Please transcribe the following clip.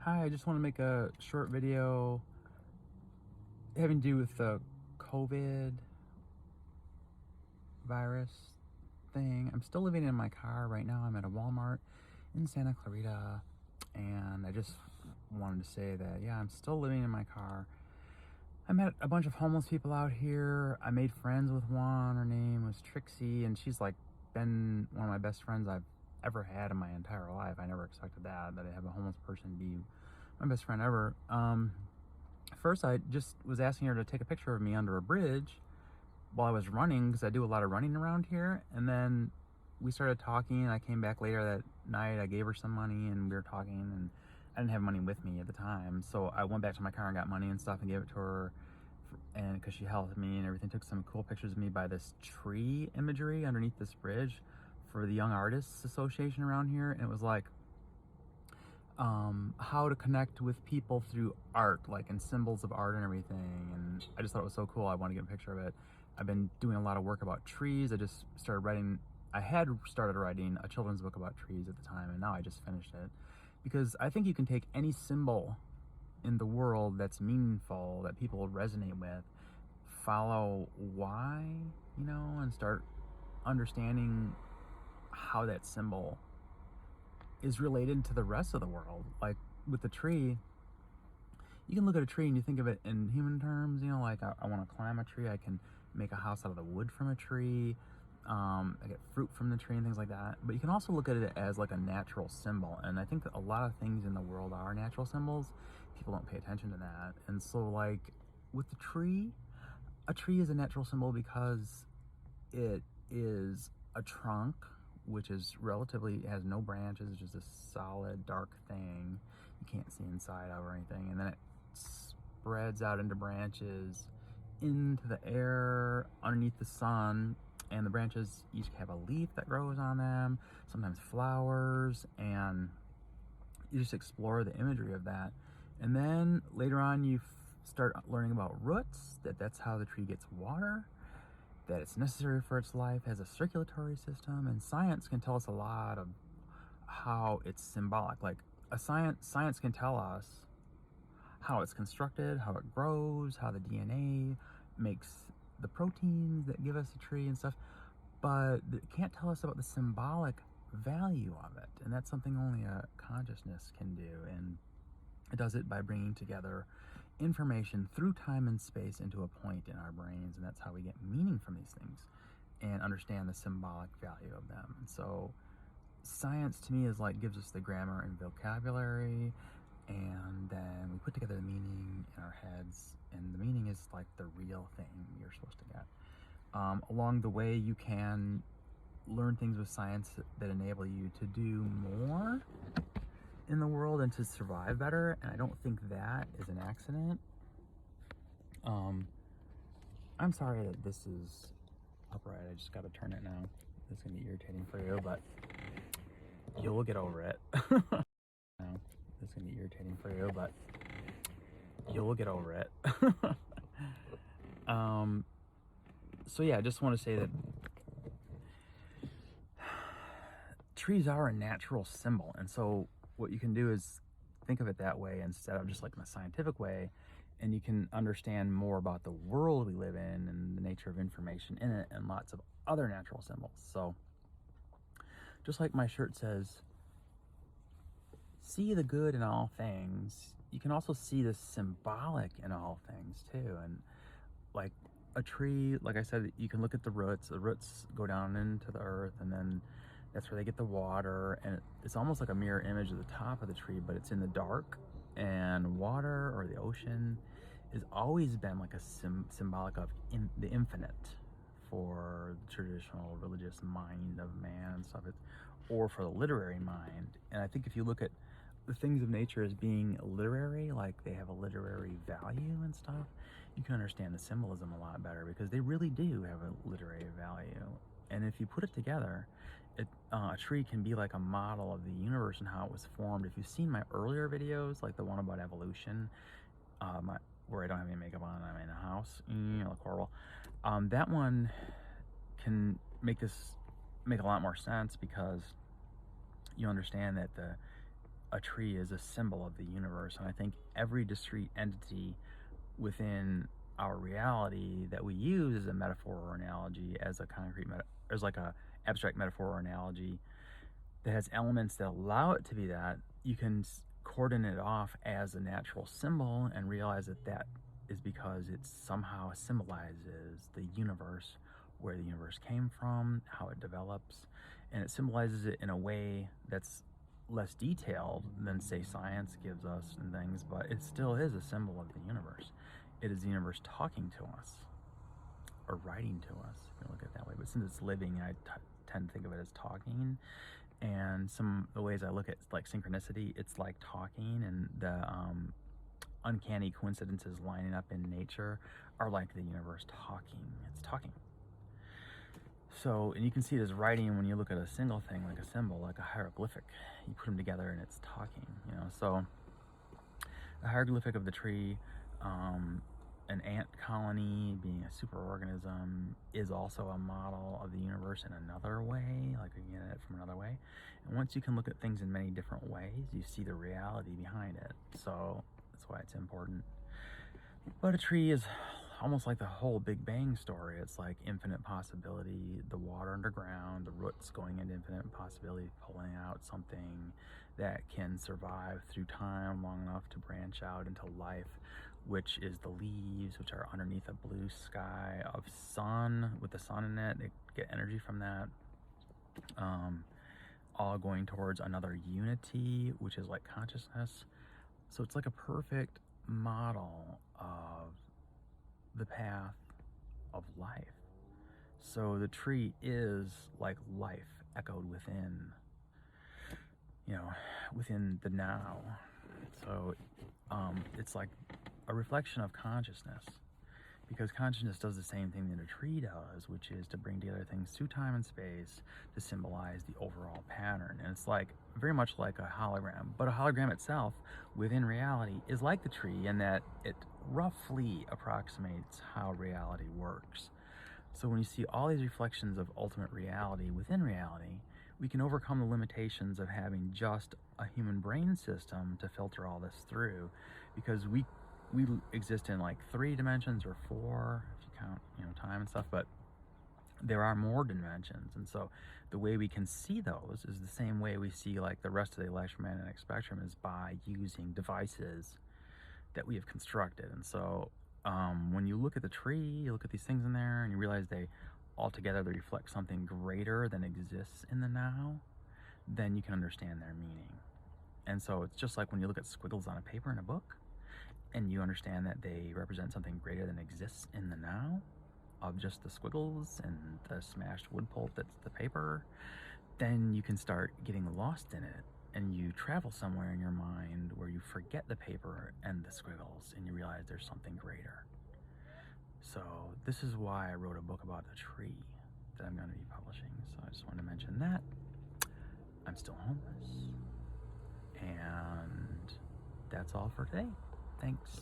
Hi, I just want to make a short video having to do with the COVID virus thing. I'm still living in my car right now. I'm at a Walmart in Santa Clarita, and I just wanted to say that, yeah, I'm still living in my car. I met a bunch of homeless people out here. I made friends with one. Her name was Trixie, and she's like been one of my best friends I've ever had in my entire life. I never expected that I'd have a homeless person be my best friend ever. First, I just was asking her to take a picture of me under a bridge while I was running, because I do a lot of running around here. And then we started talking. I came back later that night. I gave her some money, and we were talking, and I didn't have money with me at the time. So I went back to my car and got money and stuff and gave it to her. And because she helped me and everything, took some cool pictures of me by this tree imagery underneath this bridge for the Young Artists Association around here. And it was like, how to connect with people through art, like in symbols of art and everything. And I just thought it was so cool. I wanted to get a picture of it. I've been doing a lot of work about trees. I had started writing a children's book about trees at the time, and now I just finished it. Because I think you can take any symbol in the world that's meaningful, that people resonate with, follow why, and start understanding how that symbol is related to the rest of the world. Like with the tree, you can look at a tree and you think of it in human terms, like I want to climb a tree, I can make a house out of the wood from a tree, I get fruit from the tree and things like that. But you can also look at it as like a natural symbol, and I think that a lot of things in the world are natural symbols. People don't pay attention to that. And so like with the tree, a tree is a natural symbol because it is a trunk, which is has no branches. It's just a solid dark thing you can't see inside of or anything, and then it spreads out into branches into the air underneath the sun, and the branches each have a leaf that grows on them, sometimes flowers, and you just explore the imagery of that. And then later on you start learning about roots, that's how the tree gets water, that it's necessary for its life, has a circulatory system, and science can tell us a lot of how it's symbolic. Like science can tell us how it's constructed, how it grows, how the DNA makes the proteins that give us a tree and stuff, but it can't tell us about the symbolic value of it. And that's something only a consciousness can do, and it does it by bringing together information through time and space into a point in our brains, and that's how we get meaning from these things and understand the symbolic value of them. And so science to me is like gives us the grammar and vocabulary, and then we put together the meaning in our heads, and the meaning is like the real thing you're supposed to get. Along the way you can learn things with science that enable you to do more in the world and to survive better, and I don't think that is an accident. I'm sorry that this is upright. I just got to turn it now. It's gonna be irritating for you, but you'll get over it. No, it's gonna be irritating for you, but you'll get over it. So yeah, I just want to say that trees are a natural symbol, and so what you can do is think of it that way instead of just like in a scientific way, and you can understand more about the world we live in and the nature of information in it and lots of other natural symbols. So just like my shirt says, see the good in all things, you can also see the symbolic in all things too. And like a tree, like I said, you can look at the roots. The roots go down into the earth, and then that's where they get the water, and it's almost like a mirror image of the top of the tree, but it's in the dark. And water, or the ocean, has always been like a symbolic of the infinite for the traditional religious mind of man and stuff, or for the literary mind. And I think if you look at the things of nature as being literary, like they have a literary value and stuff, you can understand the symbolism a lot better, because they really do have a literary value. And if you put it together, a tree can be like a model of the universe and how it was formed. If you've seen my earlier videos, like the one about evolution, where I don't have any makeup on and I'm in a house, look horrible. That one can make a lot more sense, because you understand that a tree is a symbol of the universe, and I think every discrete entity within our reality that we use as a metaphor or analogy, as a concrete as like a abstract metaphor or analogy that has elements that allow it to be that, you can cordon it off as a natural symbol and realize that that is because it somehow symbolizes the universe, where the universe came from, how it develops, and it symbolizes it in a way that's less detailed than, say, science gives us and things, but it still is a symbol of the universe. It is the universe talking to us, or writing to us, if you look at it that way. But since it's living, I tend to think of it as talking. And some of the ways I look at like synchronicity, it's like talking, and the uncanny coincidences lining up in nature are like the universe talking. It's talking. So, and you can see it as writing when you look at a single thing, like a symbol, like a hieroglyphic. You put them together and it's talking, you know. So the hieroglyphic of the tree, an ant colony being a superorganism, is also a model of the universe in another way, like you get it from another way. And once you can look at things in many different ways, you see the reality behind it. So that's why it's important. But a tree is almost like the whole Big Bang story. It's like infinite possibility, the water underground, the roots going into infinite possibility, pulling out something that can survive through time long enough to branch out into life, which is the leaves, which are underneath a blue sky of sun, with the sun in it. They get energy from that, all going towards another unity, which is like consciousness. So it's like a perfect model of the path of life. So the tree is like life echoed within, you know, within the now. So it's like a reflection of consciousness, because consciousness does the same thing that a tree does, which is to bring together things through time and space to symbolize the overall pattern. And it's like very much like a hologram, but a hologram itself within reality is like the tree in that it roughly approximates how reality works. So when you see all these reflections of ultimate reality within reality, we can overcome the limitations of having just a human brain system to filter all this through, because we exist in like 3 dimensions, or 4 if you count, you know, time and stuff, but there are more dimensions. And so the way we can see those is the same way we see like the rest of the electromagnetic spectrum, is by using devices that we have constructed. And so when you look at the tree, you look at these things in there, and you realize they altogether they reflect something greater than exists in the now, then you can understand their meaning. And so it's just like when you look at squiggles on a paper in a book, and you understand that they represent something greater than exists in the now, of just the squiggles and the smashed wood pulp that's the paper, then you can start getting lost in it, and you travel somewhere in your mind where you forget the paper and the squiggles, and you realize there's something greater. So this is why I wrote a book about the tree that I'm going to be publishing. So I just wanted to mention that. I'm still homeless. And that's all for today. Thanks.